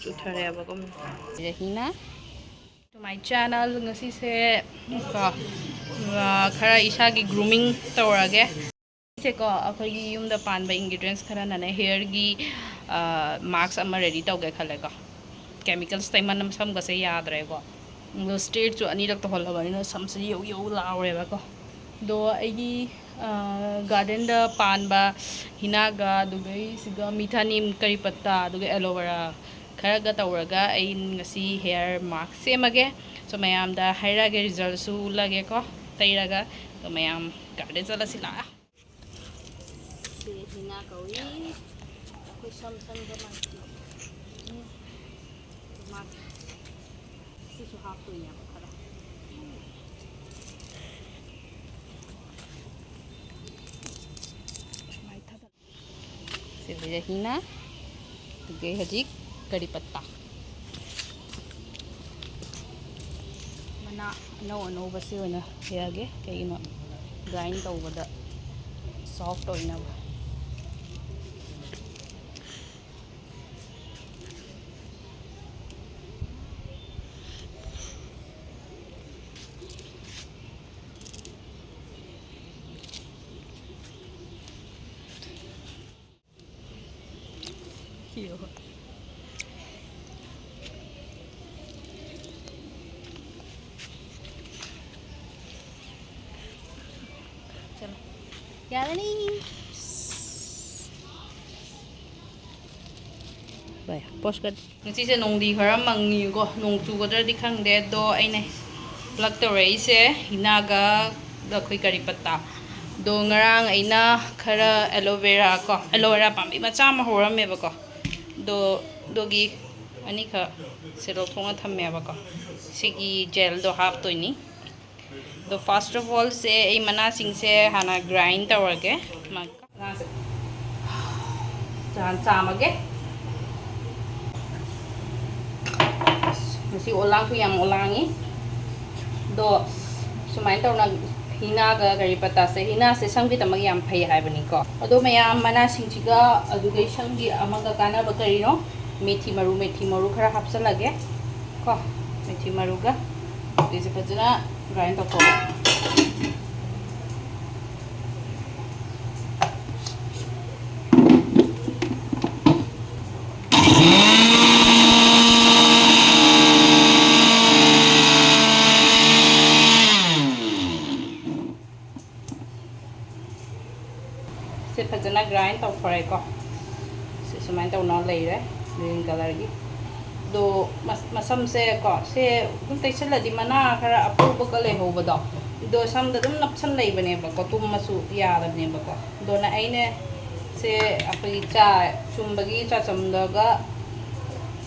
ꯆꯨꯊꯔꯦꯕꯀꯣ ꯍꯤꯅ to my channel ngasise ko khara isagi grooming tawrage se ko akhoi yumda panba ingredients khara na hair gi marks ama ready tawge khale ko chemicals taiman sam ga se yadre ko do state chu ani rak to holabani na sam se yo yo laure ba ko do agi garden da panba hinaga dugai siga mithanim kari patta dugai aloe vera kharaga tawraga ai ngasi hair mask semage so mayam da hairage result su lage ko tairaga to mayam garden chala sila se hina kawi ko sam sam da mak si su hap to ya khara se hina dugai hajik kari patta mana no basi ona hege kaino grind tawbada soft oina kiyo Yaran ni. Baik, pos kan. Nanti saya nong di khara mangi ko nong chu ko di khang de do ai nei. Plug to raise hinaga da khoi kari patta. Do ngarang aina khara aloe vera ko. Aloe vera pam ma cha ma horam me ba ko. Dogi ani kha sero thonga thamme ba ko. Sigi gel do hap to ni. तो first of all से ये मना सिंग से हाना grind तवरगे मक्का से जान चामगे मसी oolong तो याम ओलांगी दो सुमाइन तवना हिना का गरी पता से हिना से संगी तमग याम फै हाइबनी को अदो मयाम मना सिंग चिगा अदुगे संगी अमगा काना बकरिनो मेथी मरु खरा हापसलगे को मेथी मरुगा दिसे फजना grind to se phajana grind to phare ko se sumain to no lei re green color gi do masam se ko se dum tai chala di mana khara apu ba ka le ho ba do do sam da dum nap san lei bane ba ko tum masu ya da ne ba ko do na ai ne se apai cha chum ba gi cha cham da ga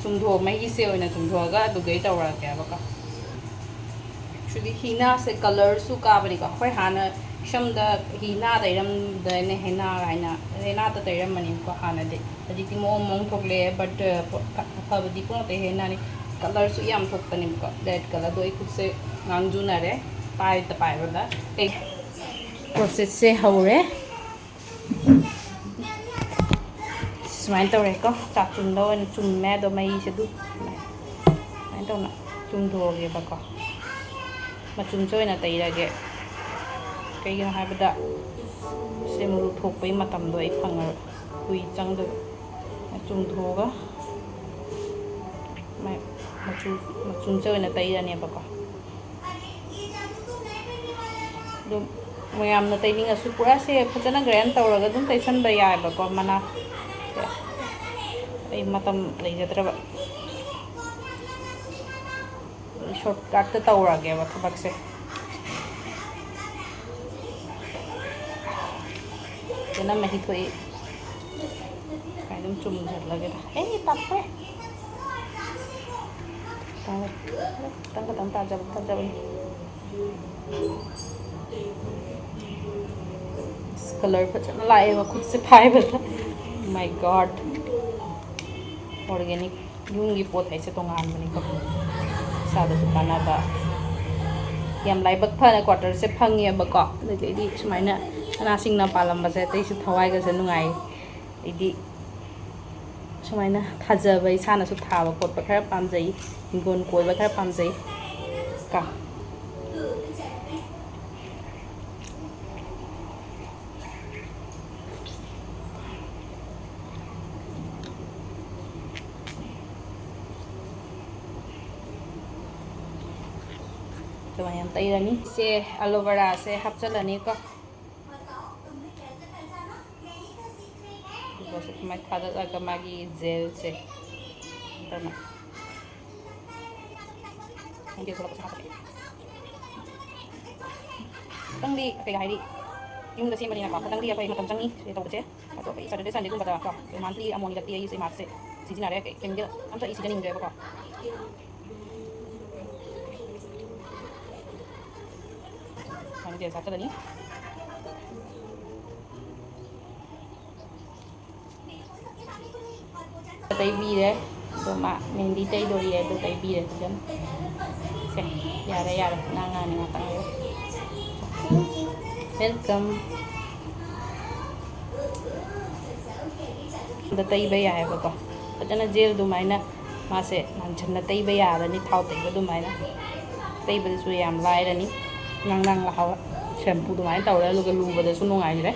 chum tho mai gi se oina chum tho ga du gai ta wa ka ba ko actually hina se color su ka ba ni ko hoi hana sham da hina da ram da ne hina hina ta ta ram mani ko hana de adi ti mo mong thok le but ka ba di ko te hina ni color su yam thok ta ni ko that color do ikut se ngang ju na re pai ta pai ba da e process se haure smain to re ko cha chum do chum me do mai se du mai to na chum do ge ba ko ma chum choi na tai ra ge cái gì hai bữa xem một thuộc với mà tầm đôi khoảng quỳ trăng được chung thuộc á mà chung chơi là tây ra nè bà con đúng mày làm là tây mình ở suốt quá xe phải cho nó grand tàu rồi đúng tây sân đầy dài bà con mà na đây mà tầm lấy ra tao shortcut tới tàu rồi kìa bà các bác xe cái này thì thôi phải đâm chùm thật là cái đó ê tập đấy tăng cái tăng ta color phải nó lại mà खुद से phai vậy my god organic yung gi pot hai se tongan mani ko sa da kana ba yam lai bak pha na quarter se phangi ba ko de di sumaina ana sing na palam ba se tai su thawai ga se nungai idi sumaina thajaba isana su thaba khotpa khara pamjai hingon koiba khara pamjai ka Lumayan tayo ni si aloe vera se hapchalani ko bose mai khada aga magi gel se tama hindi ko sa kapit tangli kay hairi yung dasi mali na ko tangli ako yung matamjang ni se to se ato kay Saturday Sunday ko bata ko monthly among gati ay se marse season are kay kemge amta isi janing ko ano dia sa tadi tay bi đấy rồi mà mình đi tay đôi đấy tay bi đấy chứ xem ya đây nang này mà tăng rồi welcome the tay bây giờ vậy con cho nên gel đồ máy nè mà sẽ làm chân là tay bây giờ là đi thao tay cái đồ máy nè tay bây giờ làm lại là ní nang là hao shampoo đồ máy tàu đấy luôn cái lù vào đấy xuống nông ai đấy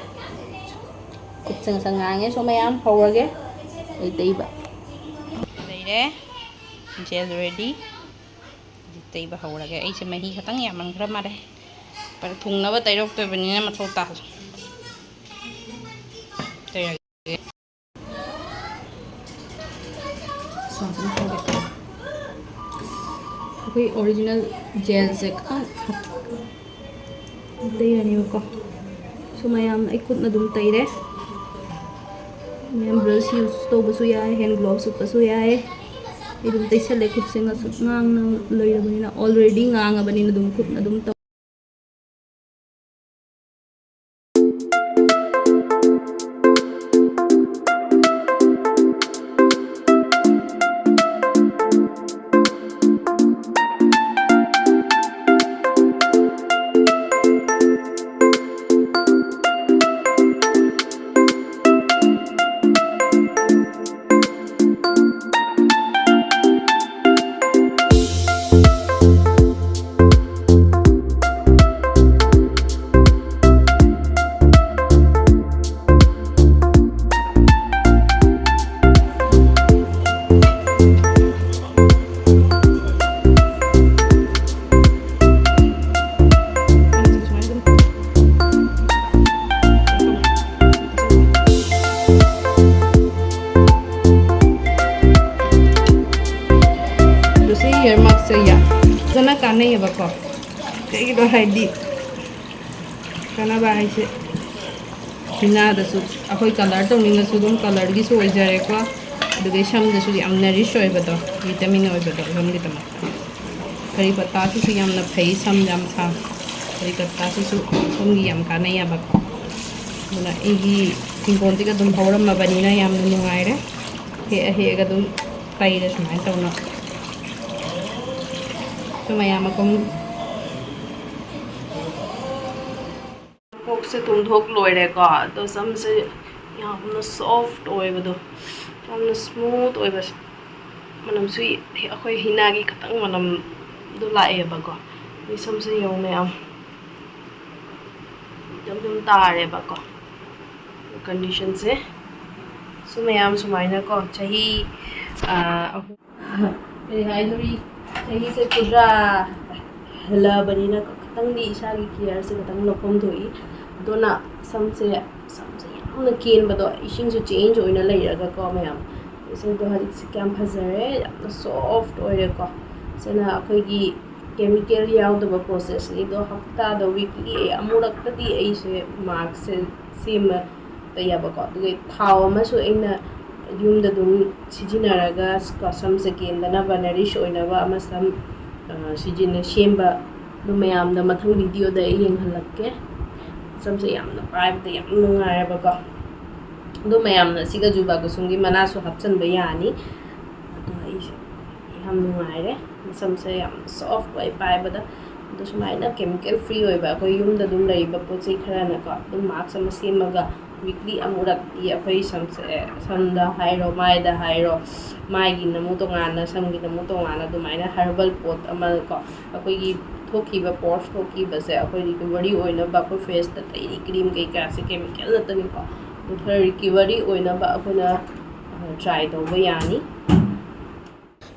cục sừng sừng ngang ấy số mấy ăn hầu rồi cái tay tay vậy đấy gel ready tay ba hầu là cái ấy xem mày hi khát nhà mình khát mà đây và thùng nó bắt tay đâu tôi bên này mà thâu tạt đây là cái original gel sẽ khác đây là nhiều con số mày ăn ấy cút nó đúng tay đấy Mem brush use to basu yae hand gloves basu yae idum tai sele khut singa sut ngang na loi ra bani na already ngang bani na dum khut na dum to hair mask se ya jana kanai ba ko ke do haidi kana ba hai se hina da su akoi color to ninga su dum color gi so jare ko duge sham da su yam nourish oi ba do vitamin oi ba do gam gi tama kari patta su yam na phai sam jam tha kari patta su som gi yam kanai ya ba ko muna igi tingkon ti ga dum hauram ma bani na yam nu ngai re he ga dum tai da smai to na Mayam akong kok se tum thok loi re ko to sam se yamna soft oi ba do yamna smooth oi ba manam sui akhoi hina gi khatang manam do la e ba ko ni sam se yo me am dum ta re ba ko condition se so mayam sumaina ko chahi hai duri chahi se pura hala bani na khatang ni isa gi care se khatang lokom thoi dona samse yamna ken ba do ising su change oina lai raga ko mayam se do hari se kam phazare yamna soft oire ko sena akhoi gi chemical yaw da process ni do hafta do weekly amurak tadi ai se mark se sim taya ba ko du thao ma su aina yum da dum sijinaraga kasam se ken da na banarish oina ba ama sam sijine shemba do mayam da mathang video da yeng halakke sam se yamna private yam nungai ba ko do mayam na siga juba ko sungi mana su hapchan ba yani to ai yam nungai re sam se yam soft wai pai ba da do sumai na chemical free oi ba ko yum da dum lai ba po sei khara na ko dum mark sam semaga ꯋꯤꯛꯂꯤ ꯑꯃꯨꯔꯛꯇꯤ ꯑꯩꯈꯣꯏ ꯁꯝꯗ ꯍꯥꯏꯔꯣ ꯃꯥꯏꯗ ꯍꯥꯏꯔꯣ ꯃꯥꯏꯒꯤꯅ ꯑꯃꯨꯛ ꯇꯣꯉꯥꯟꯅ ꯁꯝꯒꯤꯅ ꯑꯃꯨꯛ ꯇꯣꯉꯥꯟꯅ ꯑꯗꯨꯃꯥꯏꯅ ꯍꯔꯕꯜ ꯄꯣꯠ ꯑꯃ ꯀꯣ ꯑꯩꯈꯣꯏꯒꯤ ꯊꯣꯛꯈꯤꯕ ꯄꯣꯔꯁ ꯊꯣꯛꯈꯤꯕꯁꯦ ꯑꯩꯈꯣꯏ ꯔꯤꯀꯚꯔꯤ ꯑꯣꯏꯅꯕ ꯑꯩꯈꯣꯏ ꯐꯦꯁꯇ ꯇꯩꯔꯤ ꯀ꯭ꯔꯤꯝ ꯀꯩꯀꯥꯁꯦ ꯀꯦꯃꯤꯀꯦꯜ ꯅꯠꯇꯕꯤꯀꯣ ꯑꯗꯨ ꯈꯔ ꯔꯤꯀꯚꯔꯤ ꯑꯣꯏꯅꯕ ꯑꯩꯈꯣꯏꯅ ꯇ꯭ꯔꯥꯏ ꯇꯧꯕ ꯌꯥꯅꯤ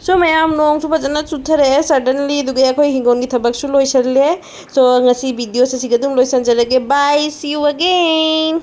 ꯁꯣ ꯃꯌꯥꯝ ꯅꯣꯡꯁꯨ ꯐꯖꯅ ꯆꯨꯊꯔꯛꯑꯦ ꯁꯗꯟꯂꯤ ꯑꯗꯨꯒ ꯑꯩꯈꯣꯏ ꯍꯤꯡꯒꯣꯜꯒꯤ ꯊꯕꯛꯁꯨ ꯂꯣꯏꯁꯜꯂꯦ ꯁꯣ ꯉꯁꯤ ꯚꯤꯗꯤꯑꯣꯁꯦ ꯁꯤꯒ ꯑꯗꯨꯝ ꯂꯣꯏꯁꯟꯖꯔꯒꯦ ꯕꯥꯏ ꯁꯤ ꯌꯨ ꯑꯒꯦꯟ